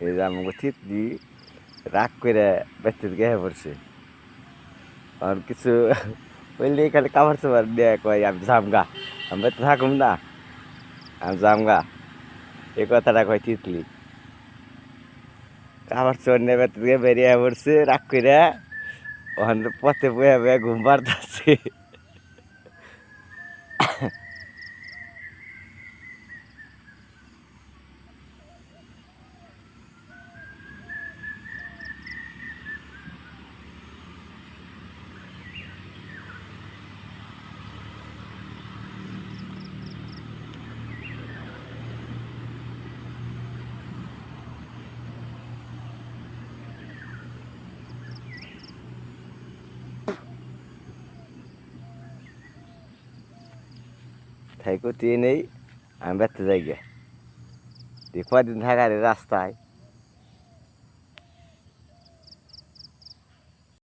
এই যে আমাকে তিতলি রাগ করে ব্যক্তির গেহে পড়ছে আর কিছু বললে খালি কাপড় চোপড় দিয়ে কয় আমি জামগা আমি তো থাকুম না আমি জামগা এই কথাটা কয় তিতলি কাপড় চোপড় নিয়ে ব্যক্তির গিয়ে বেরিয়ে পড়ছে রাগ করে ওখানে পথে বয়ে বয়ে ঘুম পাড়তেছে তাই কোথায় নেই আমি ব্যর্থ যাই গে কদিন থাকার রাস্তায়